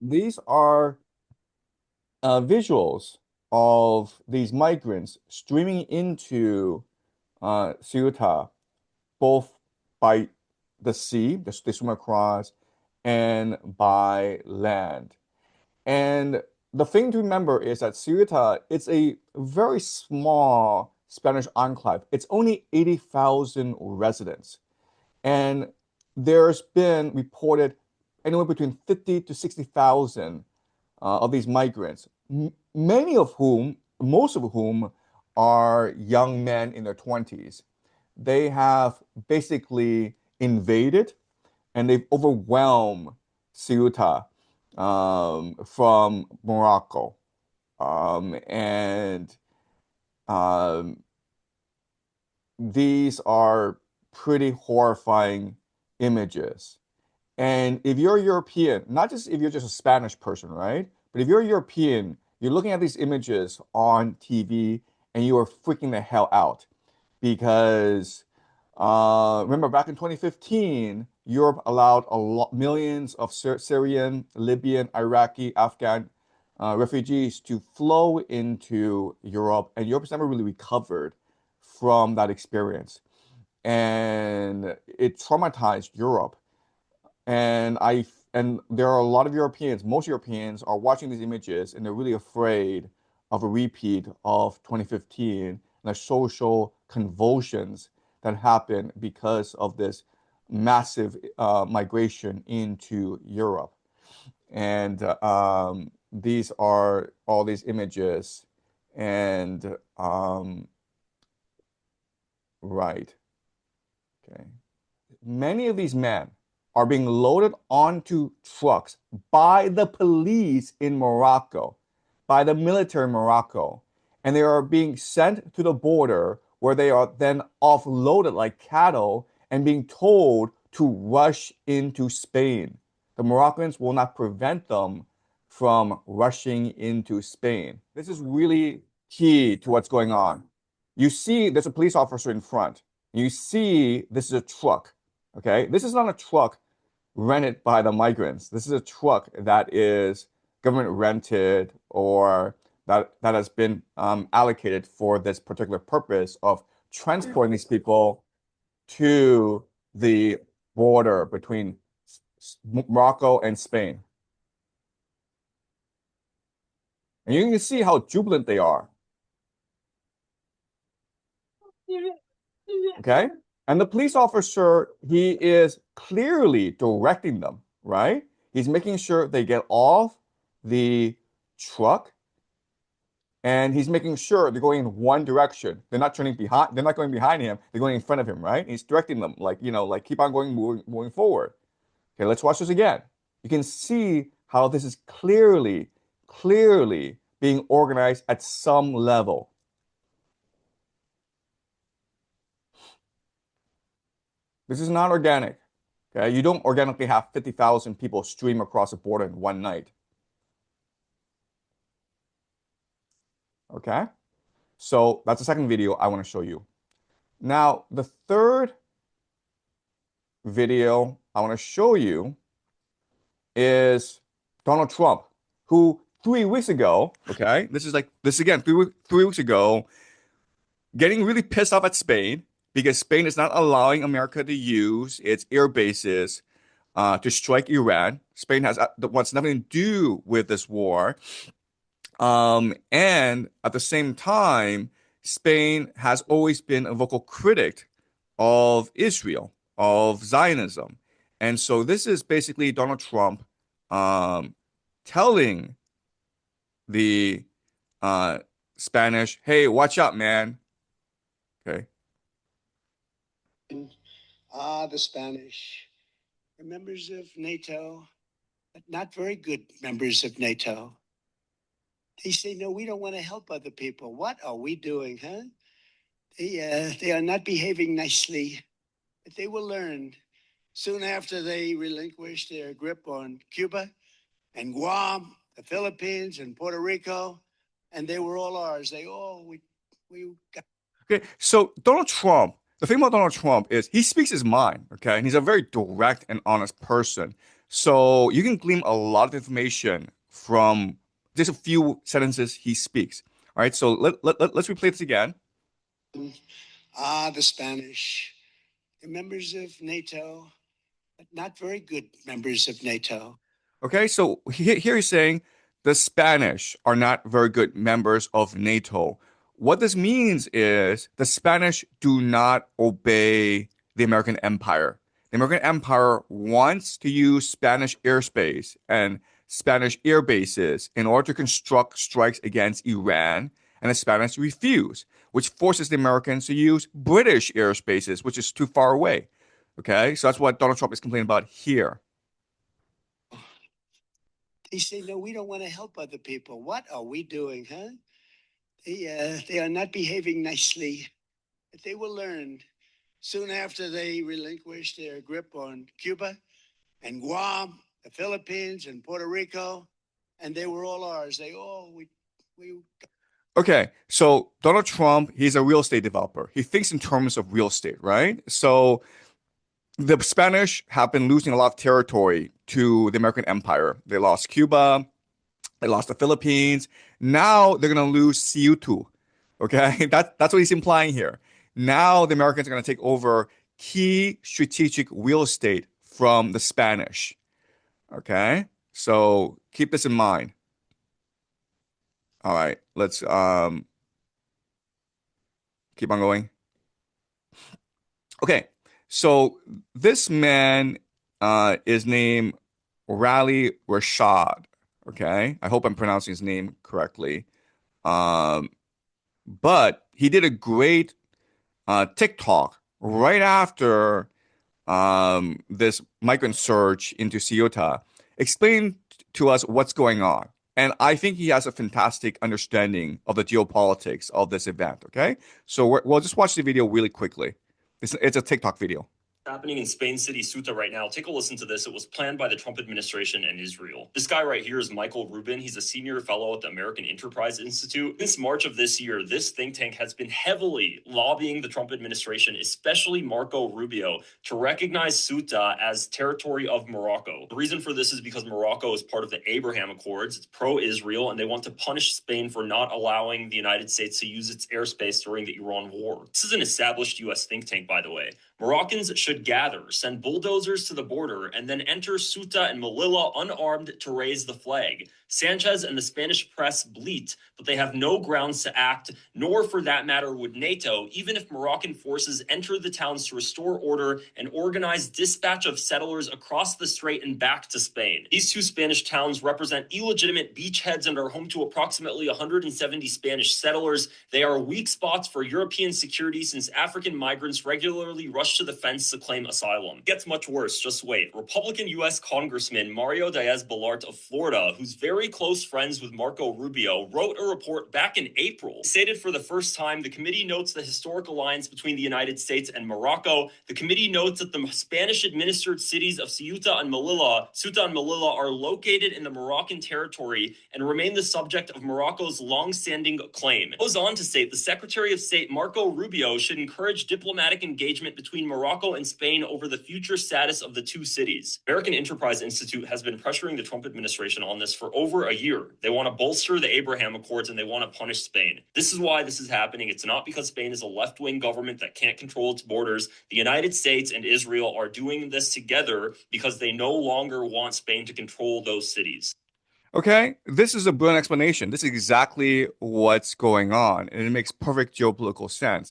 These are visuals of these migrants streaming into Ceuta, both by the sea, they swim across, and by land. And the thing to remember is that Ceuta, it's a very small Spanish enclave. It's only 80,000 residents. And there's been reported anywhere between 50 to 60,000 of these migrants, many of whom, most of whom are young men in their 20s. They have basically invaded and they've overwhelmed Ceuta from Morocco. And um, these are pretty horrifying images. And if you're European, not just if you're just a Spanish person, right? But if you're European, you're looking at these images on TV and you are freaking the hell out because remember back in 2015, Europe allowed millions of Syrian, Libyan, Iraqi, Afghan refugees to flow into Europe, and Europe's never really recovered from that experience, and it traumatized Europe. And there are a lot of Europeans, most Europeans are watching these images and they're really afraid of a repeat of 2015 and the social convulsions that happened because of this massive migration into Europe. And these are all these images. And right, okay. Many of these men are being loaded onto trucks by the police in Morocco, by the military in Morocco, and they are being sent to the border where they are then offloaded like cattle and being told to rush into Spain. The Moroccans will not prevent them from rushing into Spain. This is really key to what's going on. You see, there's a police officer in front. You see, this is a truck. Okay, this is not a truck rented by the migrants. This is a truck that is government rented or that has been allocated for this particular purpose of transporting these people to the border between Morocco and Spain. And you can see how jubilant they are. Okay. And the police officer, he is clearly directing them, right? He's making sure they get off the truck and he's making sure they're going in one direction. They're not turning behind, they're not going behind him, they're going in front of him, right? He's directing them, like, like keep on going, moving forward. Okay, let's watch this again. You can see how this is clearly being organized at some level. This is not organic. Okay, you don't organically have 50,000 people stream across the border in one night. Okay, so that's the second video I want to show you. Now, the third video I want to show you is Donald Trump, who 3 weeks ago, okay, this is like this again, 3 weeks ago, getting really pissed off at Spain because Spain is not allowing America to use its air bases to strike Iran. Spain has wants nothing to do with this war. And at the same time, Spain has always been a vocal critic of Israel, of Zionism. And so this is basically Donald Trump telling the Spanish, hey, watch out, man. Okay. The Spanish are members of NATO, but not very good members of NATO. They say, no, we don't want to help other people. What are we doing, huh? They are not behaving nicely, but they will learn. Soon after they relinquished their grip on Cuba and Guam, the Philippines and Puerto Rico, and they were all ours. We got. Okay, so Donald Trump, the thing about Donald Trump is he speaks his mind, okay? And he's a very direct and honest person. So you can glean a lot of information from just a few sentences he speaks. All right, so let's replay this again. The Spanish. They're members of NATO, but not very good members of NATO. Okay, so here he's saying the Spanish are not very good members of NATO. What this means is the Spanish do not obey the American Empire. The American Empire wants to use Spanish airspace and Spanish air bases in order to construct strikes against Iran, and the Spanish refuse, which forces the Americans to use British airspaces, which is too far away. Okay, so that's what Donald Trump is complaining about here. They say, no, we don't want to help other people. What are we doing, huh? They are not behaving nicely, but they will learn. Soon after they relinquished their grip on Cuba and Guam, the Philippines and Puerto Rico, and they were all ours. We Okay, so Donald Trump, he's a real estate developer. He thinks in terms of real estate, right? So the Spanish have been losing a lot of territory to the American Empire. They lost Cuba, they lost the Philippines. Now they're going to lose Ceuta. Okay, that's what he's implying here. Now the Americans are going to take over key strategic real estate from the Spanish. Okay, so keep this in mind. All right, let's keep on going. Okay, so this man is named Rally Rashad. Okay, I hope I'm pronouncing his name correctly. But he did a great TikTok right after this migrant surge into Ceuta. Explain to us what's going on. And I think he has a fantastic understanding of the geopolitics of this event. Okay, so we'll just watch the video really quickly. It's a TikTok video. Happening in Spain city Ceuta right now. Take a listen to this. It was planned by the Trump administration and Israel. This guy right here is Michael Rubin. He's a senior fellow at the American Enterprise Institute. Since March of this year, this think tank has been heavily lobbying the Trump administration, especially Marco Rubio, to recognize Ceuta as territory of Morocco. The reason for this is because Morocco is part of the Abraham Accords. It's pro-Israel, and they want to punish Spain for not allowing the United States to use its airspace during the Iran war. This is an established U.S. think tank, by the way. Moroccans should gather, send bulldozers to the border, and then enter Ceuta and Melilla unarmed to raise the flag. Sanchez and the Spanish press bleat, but they have no grounds to act, nor for that matter would NATO, even if Moroccan forces enter the towns to restore order and organize dispatch of settlers across the strait and back to Spain. These two Spanish towns represent illegitimate beachheads and are home to approximately 170 Spanish settlers. They are weak spots for European security since African migrants regularly rush to the fence to claim asylum. It gets much worse, just wait. Republican U.S. Congressman Mario Diaz-Balart of Florida, who's very close friends with Marco Rubio, wrote a report back in April. He stated for the first time, the committee notes the historic alliance between the United States and Morocco. The committee notes that the Spanish-administered cities of Ceuta and Melilla are located in the Moroccan territory and remain the subject of Morocco's long-standing claim. It goes on to state the Secretary of State Marco Rubio should encourage diplomatic engagement between Morocco and Spain over the future status of the two cities. American Enterprise Institute has been pressuring the Trump administration on this for over a year. They want to bolster the Abraham Accords and they want to punish Spain. This is why this is happening. It's not because Spain is a left-wing government that can't control its borders. The United States and Israel are doing this together because they no longer want Spain to control those cities. Okay, this is a brilliant explanation. This is exactly what's going on, and it makes perfect geopolitical sense.